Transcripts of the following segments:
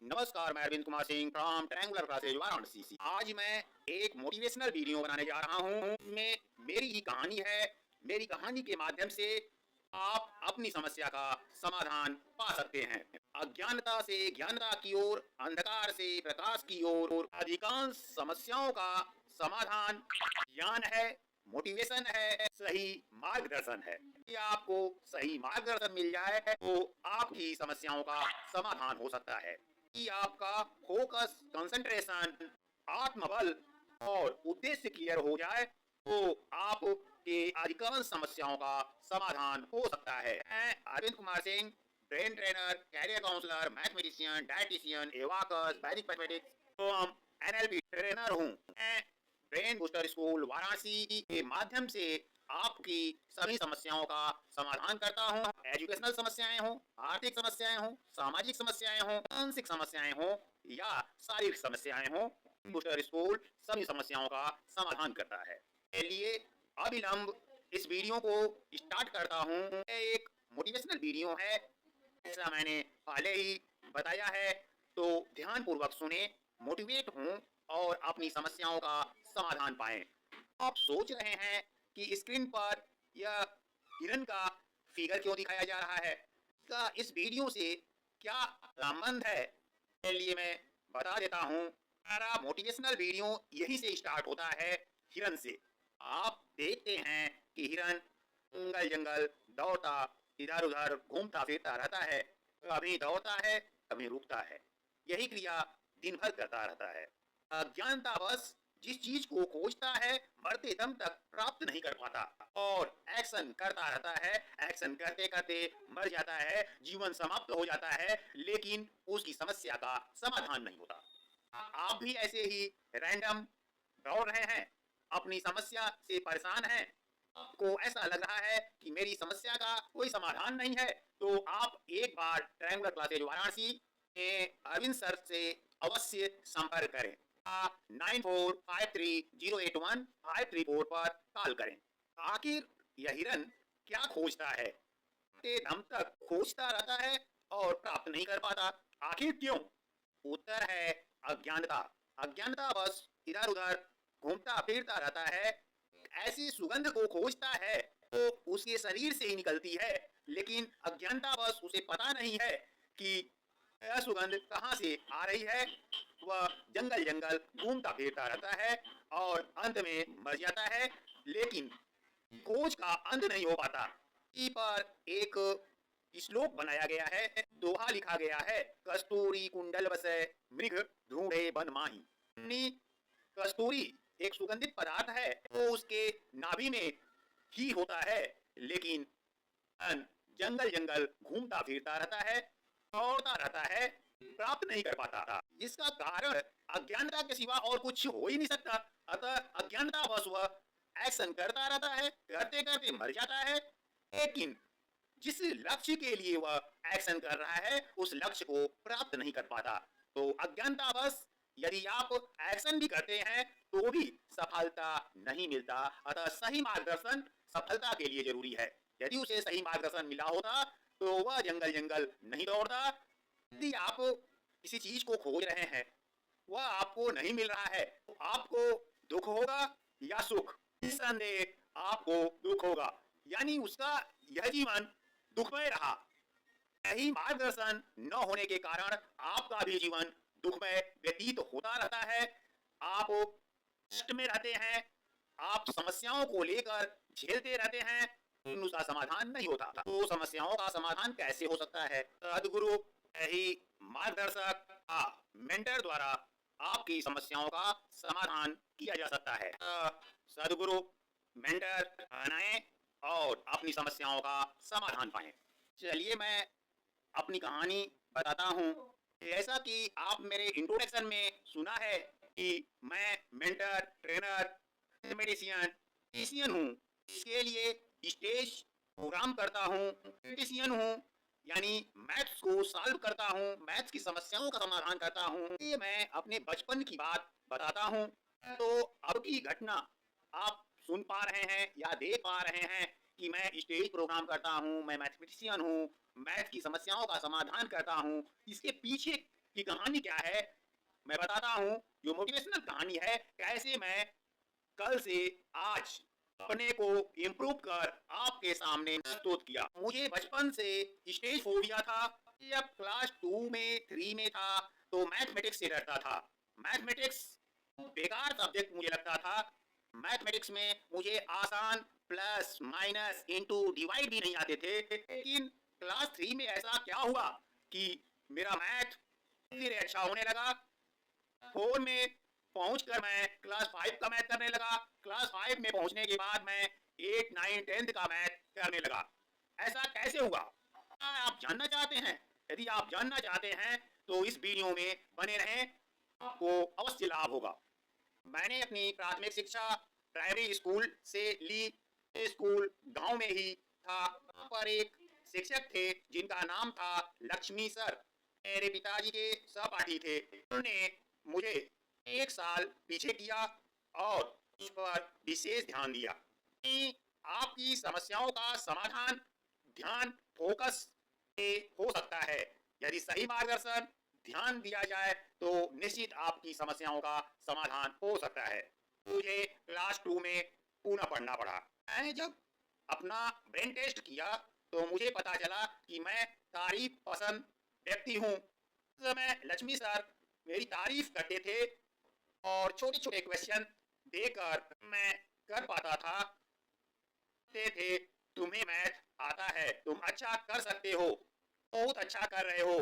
नमस्कार, मैं Arvind Kumar Singh from triangular classes Varanasi. आज मैं एक मोटिवेशनल वीडियो बनाने जा रहा हूँ। इसमें मेरी ही कहानी है। मेरी कहानी के माध्यम से आप अपनी समस्या का समाधान पा सकते हैं। अज्ञानता से ज्ञानता की ओर, अंधकार से प्रकाश की ओर अधिकांश समस्याओं का समाधान ज्ञान है, मोटिवेशन है, सही मार्गदर्शन है। यदि आपको सही मार्गदर्शन मिल जाए तो आपकी समस्याओं का समाधान हो सकता है। कि आपका फोकस, कंसंट्रेशन, आत्मबल और उद्देश्य क्लियर हो जाए तो आपके अधिकांश समस्याओं का समाधान हो सकता है। मैं Arvind Kumar Singh, brain trainer, career counsellor, mathematician, dietitian, abacus, Vedic mathematics एवं एनएलपी ट्रेनर हूँ। मैं ब्रेन बूस्टर स्कूल वाराणसी के माध्यम से आपकी सभी समस्याओं का समाधान करता हूँ। एजुकेशनल समस्याएं हो, आर्थिक समस्याएं हो, सामाजिक समस्याएं हो, मानसिक समस्याएं हो या शारीरिक समस्याएं हो, बूस्टर स्कूल सभी समस्याओं का समाधान करता है। चलिए अविलंब इस वीडियो को स्टार्ट करता हूँ। एक मोटिवेशनल वीडियो है, ऐसा मैंने पहले ही बताया है, तो ध्यान पूर्वक सुने, मोटिवेट हों और अपनी समस्याओं का समाधान पाएं। आप सोच रहे हैं कि स्क्रीन पर यह हिरन का फिगर क्यों दिखाया जा रहा है, इसका इस वीडियो से क्या संबंध है। चलिए मैं बता देता हूँ। हमारा मोटिवेशनल वीडियो यहीं से स्टार्ट होता है, हिरन से। आप देखते हैं कि हिरन जंगल जंगल दौड़ता, इधर उधर घूमता फिरता रहता है, कभी दौड़ता है, कभी रुकता है। यही क्रिया दिन भर करता रहता है। अज्ञानता बस जिस चीज को खोजता है, मरते दम तक प्राप्त नहीं कर पाता और एक्शन करता रहता है। एक्शन करते करते मर जाता है, जीवन समाप्त हो जाता है, लेकिन उसकी समस्या का समाधान नहीं होता। आप भी ऐसे ही रैंडम दौड़ रहे हैं, अपनी समस्या से परेशान हैं, आपको ऐसा लग रहा है कि मेरी समस्या का कोई समाधान नहीं है, तो आप एक बार ट्रायंगुलर क्लासेज वाराणसी में अरविंद सर से अवश्य संपर्क करें। 9453081534 पर कॉल करें। आखिर यह हिरन क्या खोजता है? मरते दम तक खोजता रहता है और प्राप्त नहीं कर पाता। आखिर क्यों? उत्तर है अज्ञानता। अज्ञानता बस इधर उधर घूमता फिरता रहता है, ऐसी सुगंध को खोजता है तो उसके शरीर से ही निकलती है, लेकिन अज्ञानता बस उसे पता नहीं है कि यह सुगंध कहाँ से आ रही है। वह जंगल जंगल घूमता फिरता रहता है और अंत में मर जाता है, लेकिन खोज का अंत नहीं हो पाता। इसी पर एक श्लोक बनाया गया है, दोहा लिखा गया है, कस्तूरी कुंडल बसे मृग ढूंढे बन माही। यानी कस्तूरी एक सुगंधित पदार्थ है, तो उसके नाभि में ही होता है, लेकिन जंगल जंगल घूमता फिरता रहता है, दौड़ता रहता है, प्राप्त नहीं कर पाता था। इसका कारण अज्ञानता के सिवा और कुछ हो ही नहीं सकता। अतः अज्ञानता बस वह एक्शन करता रहता है, करते करते मर जाता है, लेकिन जिस लक्ष्य के लिए वह एक्शन कर रहा है उस लक्ष्य को प्राप्त नहीं कर पाता। तो अज्ञानता बस, यदि आप एक्शन भी करते हैं तो भी सफलता नहीं मिलता। अतः सही मार्गदर्शन सफलता के लिए जरूरी है। यदि उसे सही मार्गदर्शन मिला होता तो वह जंगल जंगल नहीं दौड़ता। यदि आप किसी चीज को खोज रहे हैं, वह आपको नहीं मिल रहा है, तो आपको दुख होगा या सुख? निस्संदेह आपको दुख होगा, यानी उसका यह जीवन दुखमय रहा। सही मार्गदर्शन न होने के कारण आपका भी जीवन दुखमय व्यतीत होता रहता है। आप कष्ट में रहते हैं, आप समस्याओं को लेकर झेलते रहते हैं, लेकिन उसका समाधान नहीं होता। तो समस्याओं का समाधान कैसे हो सकता है? सदगुरु यही मार्गदर्शक मेंटर द्वारा आपकी समस्याओं का समाधान किया जा सकता है। सदगुरु मेंटर बनाएं और अपनी समस्याओं का समाधान पाएं। चलिए मैं अपनी कहानी बताता हूँ। जैसा कि आप मेरे इंट्रोडक्शन में सुना है कि मैं मेंटर, ट्रेनर, मैथमेटिशियन हूँ। इसके लिए स्टेज प्रोग्राम करता हूँ, मैथमेटिशियन हूँ, यानी मैथ्स को सॉल्व करता हूँ, मैथ्स की समस्याओं का समाधान करता हूँ। ये मैं अपने बचपन की बात बताता हूँ। तो अब की घटना आप सुन पा रहे हैं या देख पा रहे हैं कि मैं स्टेज प्रोग्राम करता हूँ, मैं मैथमेटिशियन हूँ, मैथ की समस्याओं का समाधान करता हूँ। इसके पीछे कि कहानी क्या है, मैं बताता हूँ। जो मोटिवेशनल कहानी है, कैसे मैं कल से आज अपने को इम्प्रूव कर आपके सामने प्रस्तुत किया। मुझे बचपन से स्टेज फोबिया था। जब क्लास 2 में 3 में था तो मैथमेटिक्स से डरता था। मैथमेटिक्स बेकार सब्जेक्ट मुझे लगता था। मैथमेटिक्स में मुझे आसान प्लस माइनस इनटू डिवाइड भी नहीं आते थे। लेकिन क्लास 3 में ऐसा क्या हुआ कि मेरा मैथ धीरे अच्छा होने लगा। फोन में पहुंचकर मैं क्लास 5 का मैथ करने लगा। क्लास 5 में पहुंचने के बाद मैं 8, 9, 10 का मैथ करने लगा। ऐसा कैसे हुआ? आप जानना चाहते हैं? यदि आप जानना चाहते हैं तो इस वीडियो में बने रहें, आपको अवश्य लाभ होगा। मैंने अपनी प्राथमिक शिक्षा प्राइमरी स्कूल से ली। स्कूल गांव में ही था। वहाँ पर एक शिक्षक थे जिनका नाम था लक्ष्मी सर। मेरे पिताजी के सहपाठी थे। उन्होंने मुझे एक साल पीछे किया और उस पर विशेष ध्यान दिया कि आपकी समस्याओं का समाधान ध्यान फोकस से हो सकता है। यदि सही मार्गदर्शन ध्यान दिया जाए तो निश्चित आपकी समस्याओं का समाधान हो सकता है। मुझे क्लास 2 में पुनः पढ़ना पड़ा। मैंने जब अपना ब्रेन टेस्ट किया तो मुझे पता चला कि मैं तारीफ पसंद व्यक्ति हूँ। उस समय लक्ष्मी सर मेरी तारीफ करते थे और छोटे छोटे क्वेश्चन देकर मैं कर पाता था। कहते थे तुम्हें मैथ आता है, तुम अच्छा कर सकते हो, बहुत अच्छा कर रहे हो।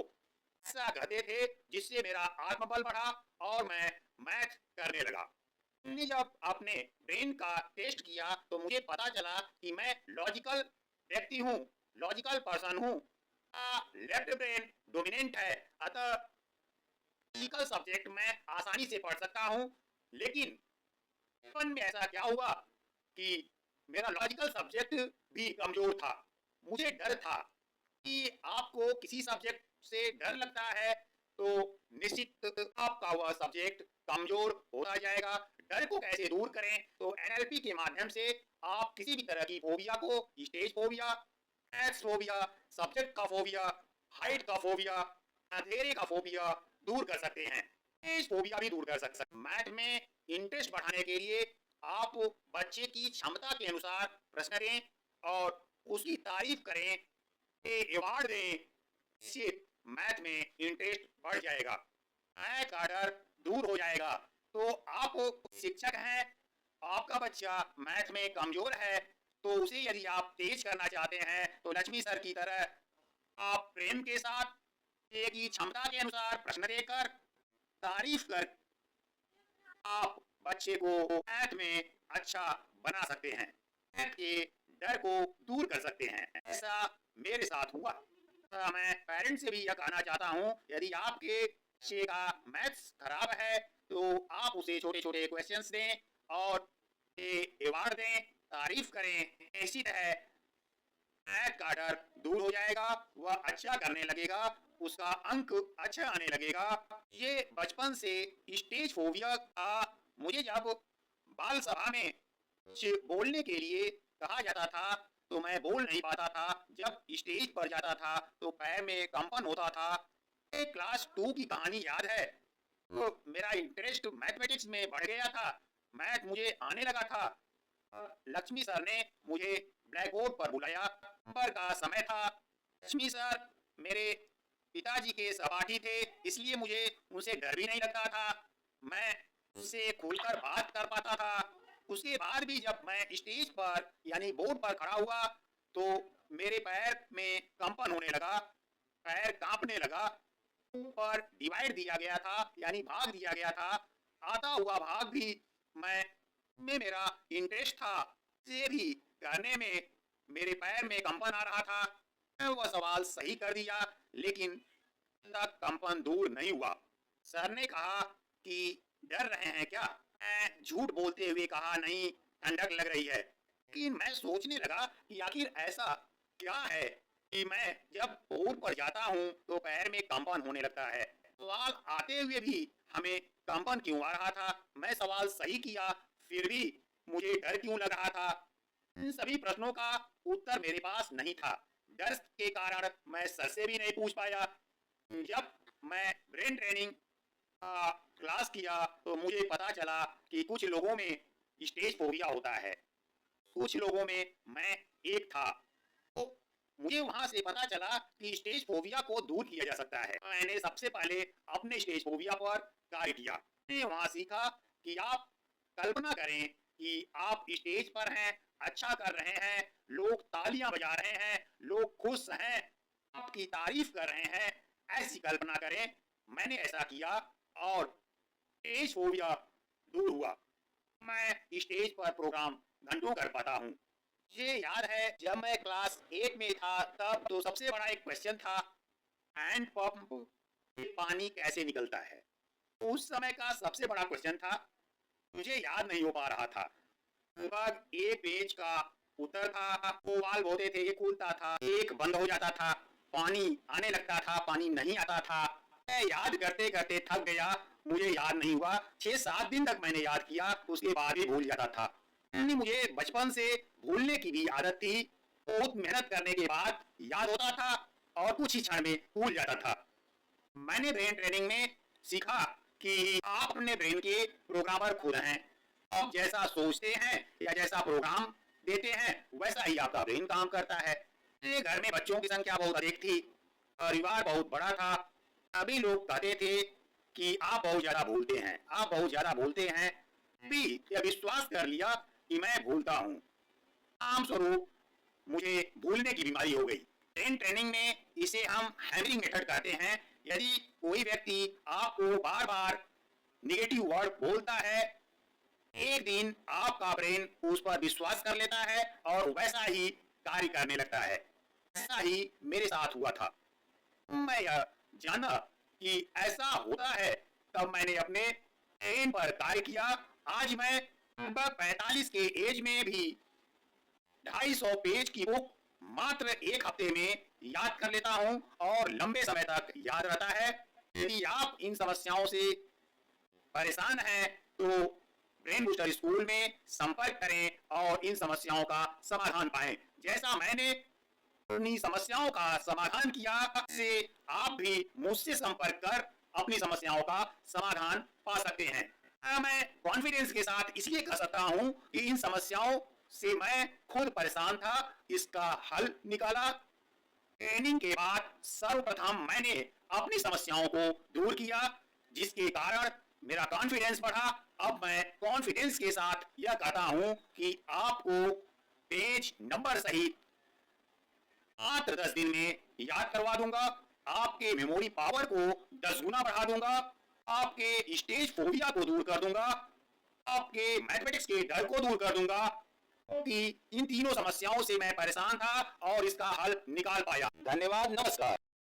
ऐसा कहते थे जिससे मेरा आत्मबल बढ़ा और मैं मैथ करने लगा। मैंने जब अपने ब्रेन का टेस्ट किया तो मुझे पता चला कि मैं लॉजिकल व्यक्ति हूँ, लॉजिकल पर्सन हूँ। लेफ्ट ब्रेन डोमिनेंट है, अतः लॉजिकल सब्जेक्ट मैं आसानी से पढ़ सकता हूँ। लेकिन बचपन में ऐसा क्या हुआ कि मेरा लॉजिकल सब्जेक्ट भी कमजोर था। मुझे डर था कि आपको किसी सब्जेक्ट से डर लगता है तो निश्चित आपका वह सब्जेक्ट कमजोर होता जाएगा। डर को कैसे दूर करें? तो एनएलपी के माध्यम से आप किसी भी तरह की फोबिया को, stage phobia, maths phobia, subject का फोबिया, हाइट का फोबिया, अंधेरे का फोबिया दूर कर सकते हैं। स्टेज फोबिया भी दूर कर सकते हैं। मैथ में इंटरेस्ट बढ़ाने के लिए आप बच्चे की क्षमता के अनुसार प्रश्न दें और उसकी तारीफ करें, अवार्ड दें। इससे मैथ में इंटरेस्ट बढ़ जाएगा, मैथ का डर दूर हो जाएगा। तो आप शिक्षक हैं, आपका बच्चा मैथ में कमजोर है तो उसे यदि आप तेज करना चाहते हैं तो लक्ष्मी सर की तरह आप प्रेम के साथ एक ही क्षमता के अनुसार प्रश्न देकर तारीफ कर आप बच्चे को मैथ में अच्छा बना सकते हैं, मैथ के डर को दूर कर सकते हैं। ऐसा मेरे साथ हुआ। मैं पेरेंट्स से भी यह कहना चाहता हूँ, यदि आपके बच्चे का मैथ्स खराब है तो आप उसे छोटे छोटे क्वेश्चंस दें और अवार्ड दें, तारीफ करें। निश्चित है मैथ का डर दूर हो जाएगा, वह अच्छा करने लगेगा, उसका अंक अच्छा आने लगेगा। ये बचपन से स्टेज फोबिया का। मुझे जब बाल सभा में कुछ बोलने के लिए कहा जाता था तो मैं बोल नहीं पाता था। जब स्टेज पर जाता था तो पैर में कंपन होता था। क्लास 2 की कहानी याद है। तो मेरा इंटरेस्ट मैथमेटिक्स में बढ़ गया था, मैथ मुझे आने लगा था। लक्ष्मी सर ने मुझे ब्लैक बोर्ड पर बुलाया। नंबर का समय था। लक्ष्मी सर मेरे पिताजी के सहपाठी थे, इसलिए मुझे उनसे डर भी नहीं लगता था। मैं उससे खुलकर बात कर पाता था। उसके बाद भी जब मैं स्टेज पर यानी बोर्ड पर खड़ा हुआ तो मेरे पैर में कंपन होने लगा, पैर कांपने लगा। पर डिवाइड दिया गया था यानी भाग दिया गया था। आता हुआ भाग भी मैं में मेरा इंटरेस्ट था, से भी करने में मेरे पैर में कंपन आ रहा था। मैं वह सवाल सही कर दिया लेकिन तक कंपन दूर नहीं हुआ। सर ने कहा कि डर रहे हैं क्या? मैं झूठ बोलते हुए कहा नहीं, ठंडक लग रही है। लेकिन मैं सोचने लगा कि आखिर ऐसा क्या है कि मैं जब बोर्ड पर जाता हूँ तो पैर में कंपन होने लगता है। सवाल आते हुए भी हमें कंपन क्यों आ रहा था? मैं सवाल सही किया फिर भी मुझे डर क्यों लग रहा था? इन सभी प्रश्नों का उत्तर मेरे पास नहीं था। डर के कारण मैं सर से भी नहीं पूछ पाया। जब मैं ब्रेन ट्रेनिंग का क्लास किया तो मुझे पता चला कि कुछ लोगों में स्टेज फोबिया होता है, कुछ लोगों में मैं एक था। तो मुझे वहां से पता चला कि स्टेज फोबिया को दूर किया जा सकता है। मैंने सबसे पहले अपने स्टेज फोबिया पर कार्य किया। मैंने वहां सीखा कि आप कल्पना करें कि आप स्टेज पर हैं, अच्छा कर रहे हैं, लोग तालियां बजा रहे हैं, लोग खुश हैं, आपकी तारीफ कर रहे हैं, ऐसी कल्पना करें। मैंने ऐसा किया और स्टेज फोबिया दूर हुआ। मैं स्टेज पर प्रोग्राम घंटों कर पाता हूँ। मुझे याद है जब मैं क्लास 8 में था तब तो सबसे बड़ा एक क्वेश्चन था, हैंड पंप से पानी कैसे निकलता है। उस समय का सबसे बड़ा क्वेश्चन था, मुझे याद नहीं हो पा रहा था। लगभग एक पेज का उत्तर था, वो वाल्व होते थे, एक खुलता था, एक बंद हो जाता था, पानी आने लगता था, पानी नहीं आता था। मैं याद करते करते थक गया, मुझे याद नहीं हुआ। 6-7 दिन तक मैंने याद किया, उसके बाद भी भूल जाता था। मुझे बचपन से भूलने की भी आदत थी। बहुत मेहनत करने के बाद याद होता था और कुछ ही क्षण में भूल जाता था। मैंने ब्रेन ट्रेनिंग में सीखा कि आप अपने ब्रेन के प्रोग्रामर खुद हैं। आप जैसा सोचते हैं या जैसा प्रोग्राम देते हैं वैसा ही आपका ब्रेन काम करता है। मेरे घर में बच्चों की संख्या बहुत अधिक थी, परिवार बहुत बड़ा था। सभी लोग कहते थे कि आप बहुत ज्यादा भूलते हैं, आप बहुत ज्यादा भूलते हैं। भी यह विश्वास कर लिया कि मैं भूलता हूँ। आम स्वरूप मुझे भूलने की बीमारी हो गई। ब्रेन ट्रेनिंग में इसे हम हैमरिंग मेथड कहते हैं। यदि कोई व्यक्ति आपको बार बार निगेटिव वर्ड बोलता है, एक दिन आपका ब्रेन उस पर विश्वास कर लेता है और वैसा ही कार्य करने लगता है। ऐसा ही मेरे साथ हुआ था। मैं यह जाना कि ऐसा होता है तब मैंने अपने ब्रेन पर कार्य किया। आज मैं लगभग 45 के एज में भी 250 पेज की बुक मात्र एक हफ्ते में याद कर लेता हूं और लंबे समय तक याद रहता है। यदि आप इन समस्याओं से परेशान हैं तो ब्रेन बूस्टर स्कूल में संपर्क करें और इन समस्याओं का समाधान पाएं। जैसा मैंने अपनी समस्याओं का समाधान किया, से आप भी मुझसे संपर्क कर अपनी समस्याओं का समाधान पा सकते हैं। मैं कॉन्फिडेंस के साथ इसलिए कह सकता हूं कि इन समस्याओं से मैं खुद परेशान था, इसका हल निकाला। ट्रेनिंग के बाद सर्वप्रथम मैंने अपनी समस्याओं को दूर किया, जिसके कारण मेरा कॉन्फिडेंस बढ़ा। अब मैं कॉन्फिडेंस के साथ यह कहता हूं कि आपको पेज नंबर सहित मात्र 10 दिन में याद करवा दूंगा। आपके मेमोरी पावर को 10 गुना बढ़ा दूंगा, आपके स्टेज फोबिया को दूर कर दूंगा, आपके मैथमेटिक्स के डर को दूर कर दूंगा। क्योंकि इन तीनों समस्याओं से मैं परेशान था और इसका हल निकाल पाया। धन्यवाद, नमस्कार।